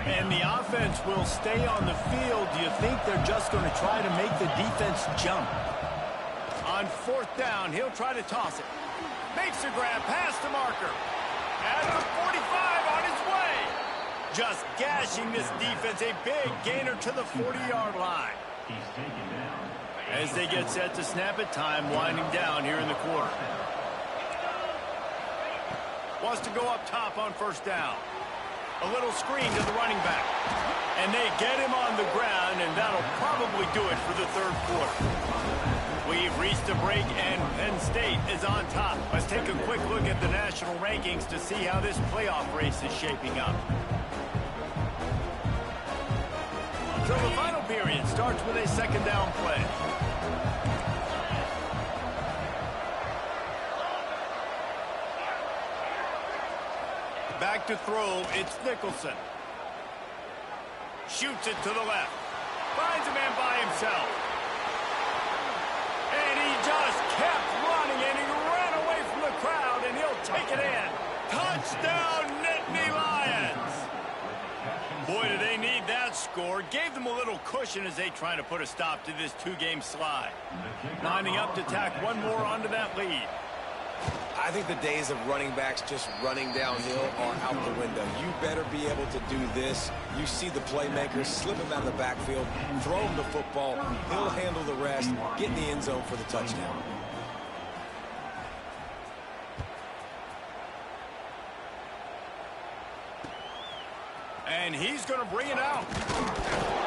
And the offense will stay on the field. Do you think they're just going to try to make the defense jump? On 4th down, he'll try to toss it. Makes a grab past the marker. At the 45 on his way. Just gashing this defense. A big gainer to the 40-yard line. He's taken down. As they get set to snap it, time winding down here in the quarter. Wants to go up top on 1st down. A little screen to the running back. And they get him on the ground, and that'll probably do it for the 3rd quarter. We've reached a break, and Penn State is on top. Let's take a quick look at the national rankings to see how this playoff race is shaping up. So the final period starts with a 2nd down play. Back to throw, it's Nicholson. Shoots it to the left. Finds a man by himself. And he just kept running, and he ran away from the crowd, and he'll take it in. Touchdown, Nittany Lions! Boy, do they need that score. Gave them a little cushion as they try to put a stop to this 2-game slide. Lining up to tack one more onto that lead. I think the days of running backs just running downhill are out the window. You better be able to do this. You see the playmakers slip him out of the backfield, throw him the football, he'll handle the rest, get in the end zone for the touchdown. And he's going to bring it out.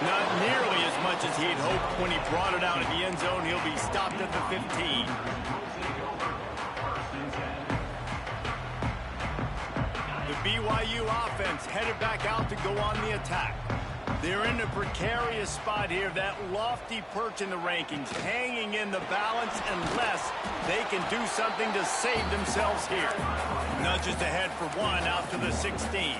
Not nearly as much as he'd hoped when he brought it out of the end zone. He'll be stopped at the 15. BYU offense headed back out to go on the attack. They're in a precarious spot here. That lofty perch in the rankings, hanging in the balance unless they can do something to save themselves here. Nudges ahead for 1 out to the 16.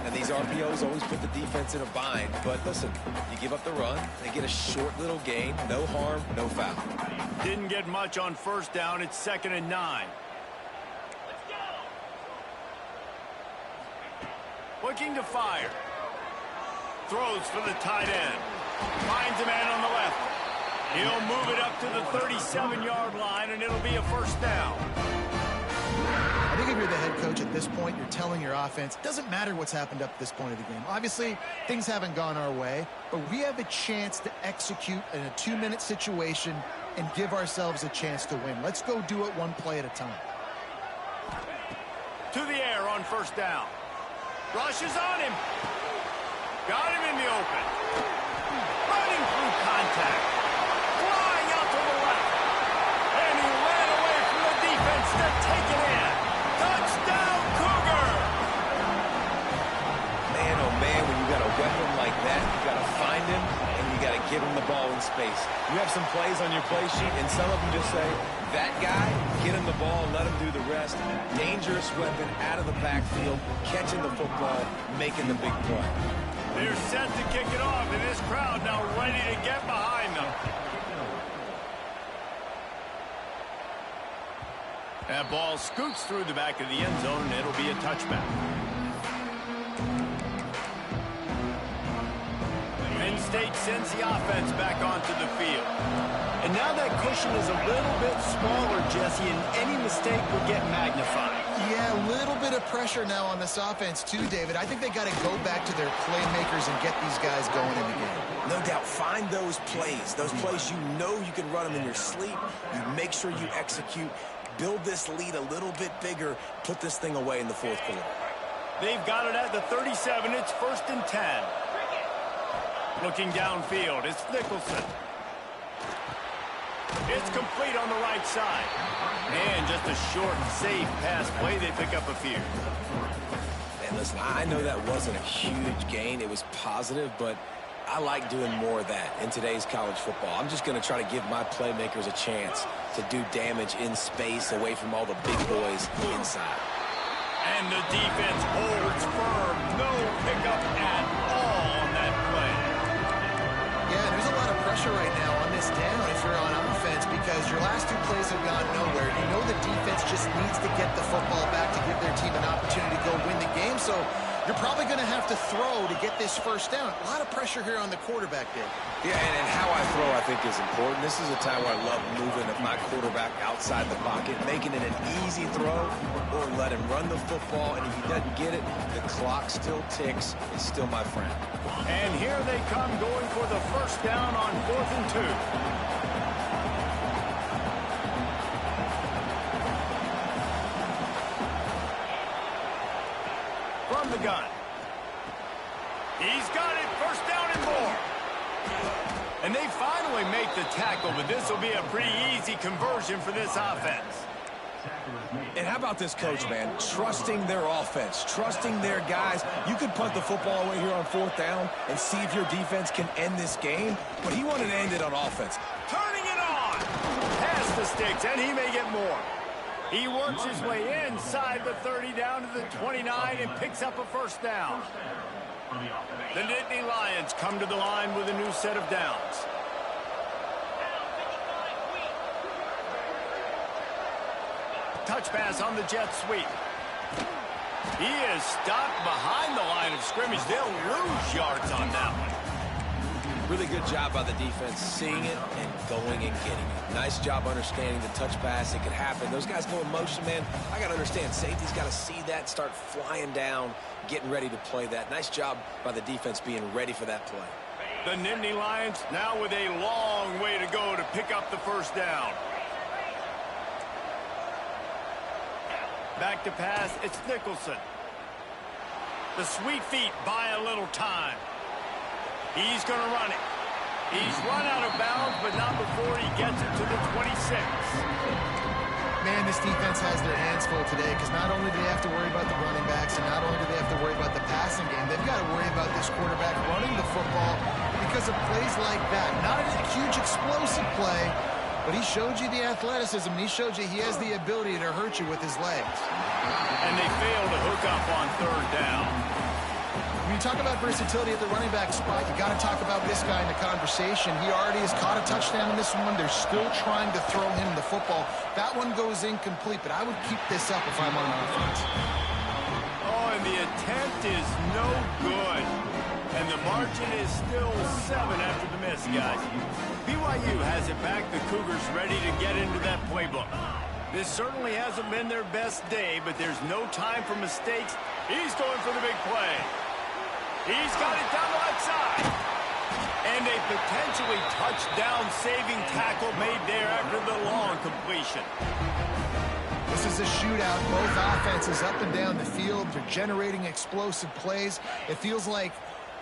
And these RPOs always put the defense in a bind. But listen, you give up the run, they get a short little gain, no harm, no foul. Didn't get much on 1st down. It's 2nd and 9. Looking to fire. Throws for the tight end. Finds a man on the left. He'll move it up to the 37-yard line, and it'll be a 1st down. I think if you're the head coach at this point, you're telling your offense, it doesn't matter what's happened up to this point of the game. Obviously, things haven't gone our way, but we have a chance to execute in a 2-minute situation and give ourselves a chance to win. Let's go do it one play at a time. To the air on 1st down. Rushes on him. Got him in the open. Running through contact. Flying out to the left. And he ran away from the defense to take it in. Touchdown, Cougar! Man, oh man, when you got a weapon like that, you got to find him and you got to give him the ball in space. You have some plays on your play sheet, and some of them just say, That guy, get him the ball, let him do the rest. Dangerous weapon out of the backfield, catching the football, making the big play. They're set to kick it off, and this crowd now ready to get behind them. That ball scoots through the back of the end zone, and it'll be a touchback. Penn State sends the offense back onto the field. And now that cushion is a little bit smaller, Jesse, and any mistake would get magnified. Yeah, a little bit of pressure now on this offense too, David. I think they got to go back to their playmakers and get these guys going in the game. No doubt, find those plays you know you can run them in your sleep. You make sure you execute, build this lead a little bit bigger, put this thing away in the fourth quarter. They've got it at the 37. It's 1st and 10. Looking downfield, it's Nicholson. It's complete on the right side. And just a short, safe pass play. They pick up a few. And listen, I know that wasn't a huge gain. It was positive, but I like doing more of that in today's college football. I'm just going to try to give my playmakers a chance to do damage in space away from all the big boys inside. And the defense holds firm. No pickup at all on that play. Yeah, there's a lot of pressure right now on this down if you're on offense because your last two plays have gone nowhere. You know the defense just needs to get the football back to give their team an opportunity to go win the game. So you're probably going to have to throw to get this first down. A lot of pressure here on the quarterback, Dave. Yeah, and how I throw, I think, is important. This is a time where I love moving my quarterback outside the pocket, making it an easy throw, or let him run the football, and if he doesn't get it, the clock still ticks. It's still my friend. And here they come going for the first down on 4th and 2. From the gun. He's got it. First down and more. And they finally make the tackle, but this will be a pretty easy conversion for this offense. And how about this coach, man? Trusting their offense, trusting their guys. You could punt the football away here on 4th down and see if your defense can end this game, but he wanted to end it on offense. Turning it on. Past the sticks, and he may get more. He works his way inside the 30 down to the 29 and picks up a first down. The Nittany Lions come to the line with a new set of downs. Touch pass on the jet sweep. He is stopped behind the line of scrimmage. They'll lose yards on that one. Really good job by the defense seeing it and going and getting it. Nice job understanding the touch pass. It could happen. Those guys go in motion, man. I got to understand. Safety's got to see that, start flying down, getting ready to play that. Nice job by the defense being ready for that play. The Nittany Lions now with a long way to go to pick up the first down. Back to pass, it's Nicholson. The sweet feet buy a little time. He's going to run it. He's run out of bounds, but not before he gets it to the 26. Man, this defense has their hands full today because not only do they have to worry about the running backs and not only do they have to worry about the passing game, they've got to worry about this quarterback running the football because of plays like that. Not a huge explosive play, but he showed you the athleticism. He showed you he has the ability to hurt you with his legs. And they fail to hook up on 3rd down. When you talk about versatility at the running back spot, you got to talk about this guy in the conversation. He already has caught a touchdown in this one. They're still trying to throw him the football. That one goes incomplete, but I would keep this up if I'm on offense. Oh, and the attempt is no good. And the margin is still 7 after the miss, guys. BYU has it back. The Cougars ready to get into that playbook. This certainly hasn't been their best day, but there's no time for mistakes. He's going for the big play. He's got it down the left side. And a potentially touchdown-saving tackle made there after the long completion. This is a shootout. Both offenses up and down the field. They're generating explosive plays. It feels like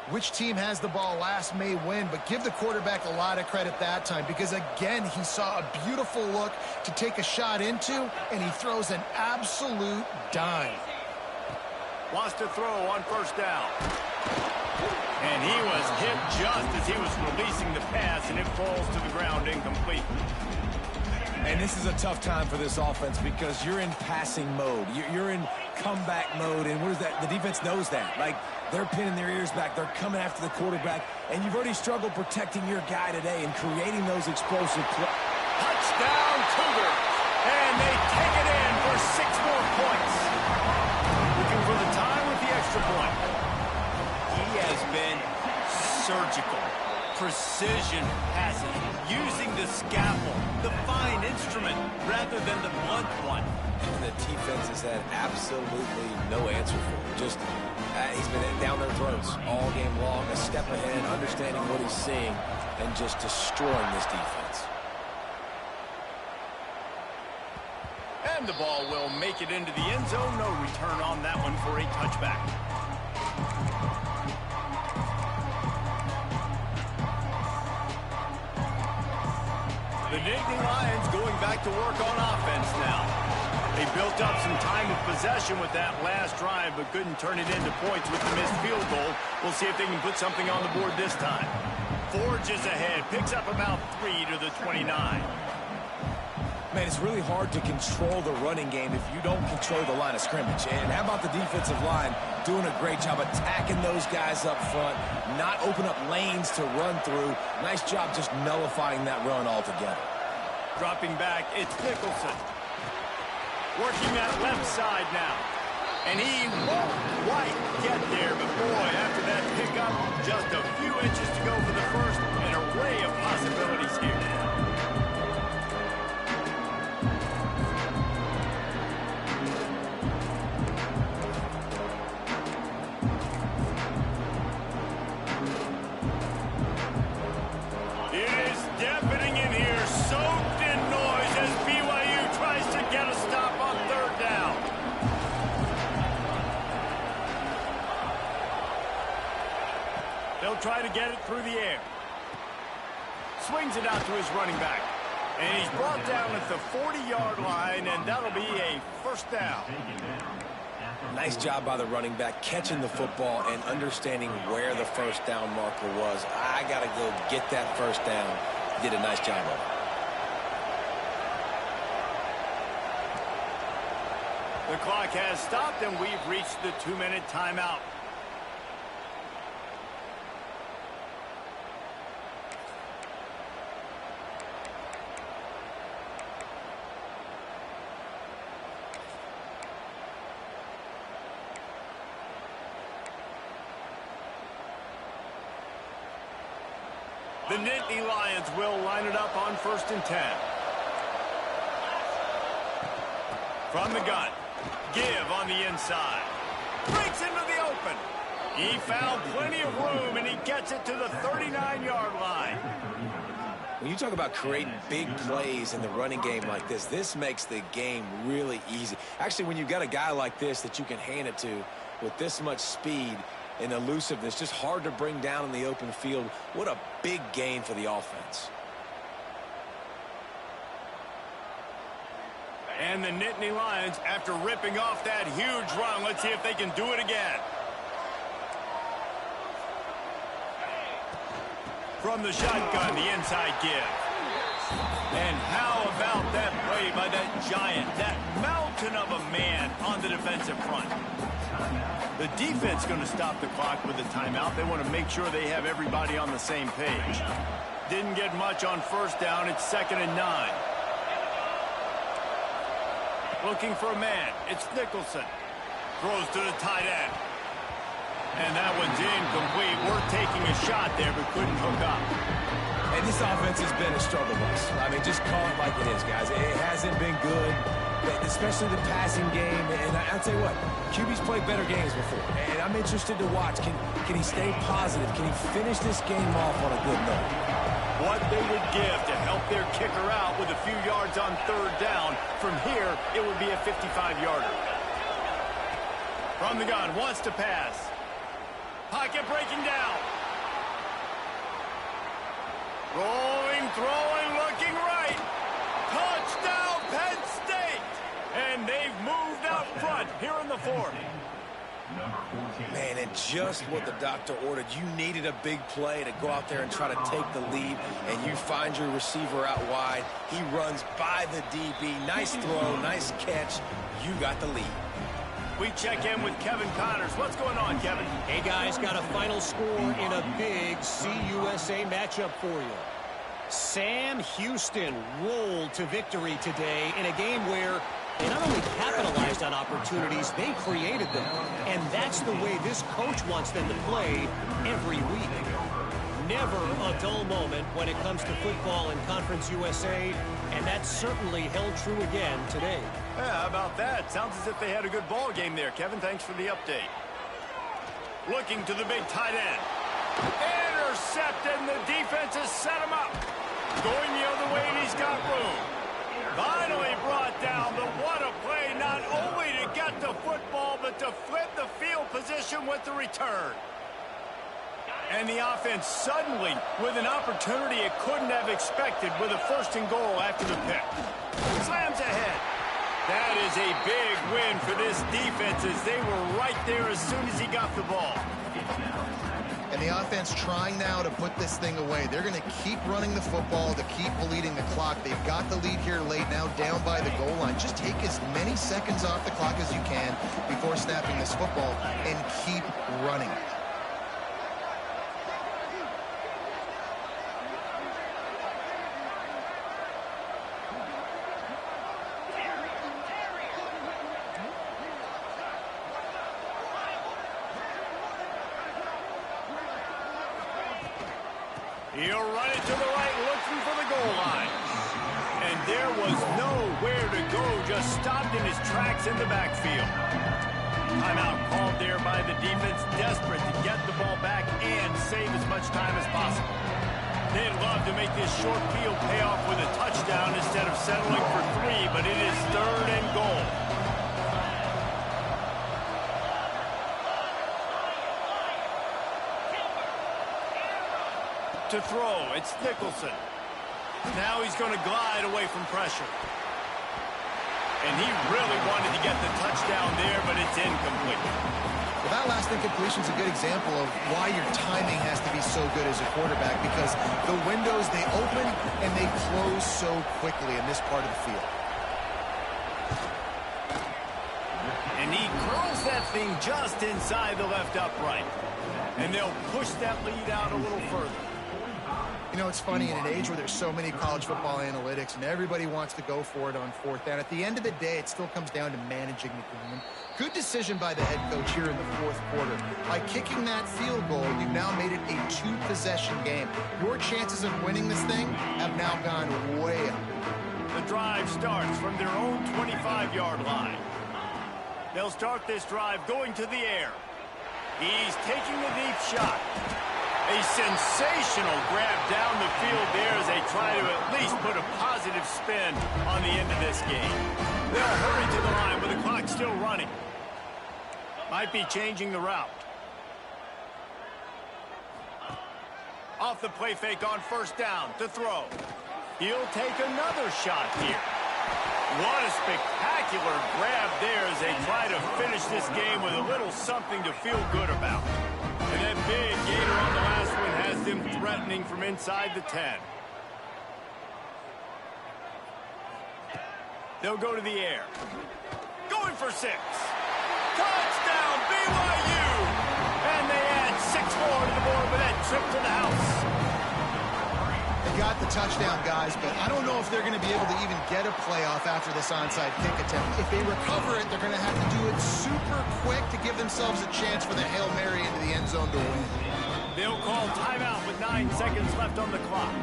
which team has the ball last may win, but give the quarterback a lot of credit that time because, again, he saw a beautiful look to take a shot into, and he throws an absolute dime. Wants to throw on 1st down. And he was hit just as he was releasing the pass, and it falls to the ground incomplete. And this is a tough time for this offense because you're in passing mode. You're in comeback mode, and where's that? The defense knows that. Like, they're pinning their ears back. They're coming after the quarterback, and you've already struggled protecting your guy today and creating those explosive plays. Touchdown, Cougars. And they take it in for 6 more points. Looking for the time with the extra point. He has been surgical. Precision passing, using the scalpel, the fine instrument, rather than the blunt one. And the defense has had absolutely no answer for him. Just, he's been down their throats all game long, a step ahead, understanding what he's seeing, and just destroying this defense. And the ball will make it into the end zone. No return on that one for a touchback. The Nittany Lions going back to work on offense now. They built up some time of possession with that last drive, but couldn't turn it into points with the missed field goal. We'll see if they can put something on the board this time. Forges ahead, picks up about 3 to the 29. Man, it's really hard to control the running game if you don't control the line of scrimmage. And how about the defensive line doing a great job attacking those guys up front, not open up lanes to run through. Nice job just nullifying that run altogether. Dropping back, it's Nicholson. Working that left side now. And he won't quite get there, but boy, after that pickup, just a few inches to go for the first. An array of possibilities here. Deafening in here, soaked in noise as BYU tries to get a stop on 3rd down. They'll try to get it through the air. Swings it out to his running back. And he's brought down at the 40-yard line, and that'll be a 1st down. Nice job by the running back, catching the football and understanding where the 1st down marker was. I got to go get that 1st down. Did a nice job of it. The clock has stopped, and we've reached the 2-minute timeout. The Nittany Lions will line it up on 1st and 10. From the gun. Give on the inside. Breaks into the open. He found plenty of room, and he gets it to the 39-yard line. When you talk about creating big plays in the running game like this makes the game really easy. Actually, when you've got a guy like this that you can hand it to with this much speed and elusiveness, just hard to bring down in the open field. What a big gain for the offense. And the Nittany Lions, after ripping off that huge run, let's see if they can do it again. From the shotgun, the inside give. And how about that play by that giant, that mountain of a man on the defensive front? The defense going to stop the clock with a timeout. They want to make sure they have everybody on the same page. Didn't get much on 1st down. It's 2nd and 9. Looking for a man. It's Nicholson. Throws to the tight end. And that one's incomplete. We're taking a shot there, but couldn't hook up. And this offense has been a struggle bus. I mean, just call it like it is, guys. It hasn't been good, especially the passing game. And I'll tell you what, QB's played better games before. And I'm interested to watch. Can he stay positive? Can he finish this game off on a good note? What they would give to help their kicker out with a few yards on 3rd down. From here, it would be a 55-yarder. From the gun, wants to pass. Pocket breaking down. Rolling, throwing, looking right. Touchdown, Penn State. And they've moved out front here in the 4th. Number 14. Man, and just what the doctor ordered. You needed a big play to go out there and try to take the lead, and you find your receiver out wide. He runs by the DB. Nice throw, nice catch. You got the lead. We check in with Kevin Connors. What's going on, Kevin? Hey, guys, got a final score in a big CUSA matchup for you. Sam Houston rolled to victory today in a game where they not only capitalized on opportunities, they created them. And that's the way this coach wants them to play every week. Never a dull moment when it comes to football in Conference USA, and that certainly held true again today. Yeah, how about that? Sounds as if they had a good ball game there. Kevin, thanks for the update. Looking to the big tight end. Intercepted, and the defense has set him up. Going the other way, and he's got room. Finally brought down, but what a play, not only to get the football, but to flip the field position with the return. And the offense suddenly, with an opportunity it couldn't have expected, with a 1st and goal after the pick. Slams ahead. That is a big win for this defense, as they were right there as soon as he got the ball. And the offense trying now to put this thing away. They're going to keep running the football, to keep bleeding the clock. They've got the lead here late, now down by the goal line. Just take as many seconds off the clock as you can before snapping this football and keep running. He'll run it to the right, looking for the goal line. And there was nowhere to go, just stopped in his tracks in the backfield. Timeout called there by the defense, desperate to get the ball back and save as much time as possible. They'd love to make this short field pay off with a touchdown instead of settling for 3, but it is 3rd and goal. To throw, it's Nicholson. Now he's going to glide away from pressure. And he really wanted to get the touchdown there, but it's incomplete. Well, that last incompletion is a good example of why your timing has to be so good as a quarterback, because the windows, they open and they close so quickly in this part of the field. And he curls that thing just inside the left upright. And they'll push that lead out a little further. You know, it's funny, in an age where there's so many college football analytics and everybody wants to go for it on 4th down, at the end of the day, it still comes down to managing the game. Good decision by the head coach here in the 4th quarter. By kicking that field goal, you've now made it a 2-possession game. Your chances of winning this thing have now gone way up. The drive starts from their own 25-yard line. They'll start this drive going to the air. He's taking the deep shot. A sensational grab down the field there as they try to at least put a positive spin on the end of this game. They'll hurry to the line with the clock still running. Might be changing the route. Off the play fake on 1st down to throw. He'll take another shot here. What a spectacular grab there as they try to finish this game with a little something to feel good about. And that big gator on the last one has them threatening from inside the 10. They'll go to the air. Going for 6. Touchdown, BYU! And they add 6 more to the board with that trip to the house. They got the touchdown, guys, but I don't know if they're going to be able to even get a playoff after this onside kick attempt. If they recover it, they're going to have to do it super quick to give themselves a chance for the Hail Mary into the end zone to win. They'll call timeout with 9 seconds left on the clock.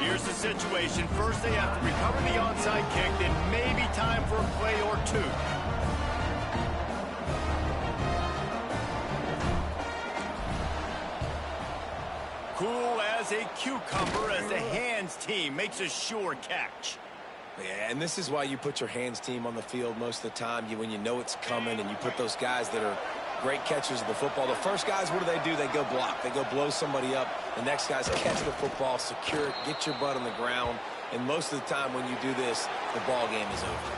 Here's the situation. First, they have to recover the onside kick, then maybe time for a play or 2. Cool as a cucumber as the hands team makes a sure catch. Yeah, and this is why you put your hands team on the field most of the time. When you know it's coming, and you put those guys that are great catchers of the football. The first guys, what do? They go block. They go blow somebody up. The next guys catch the football, secure it, get your butt on the ground. And most of the time when you do this, the ball game is over.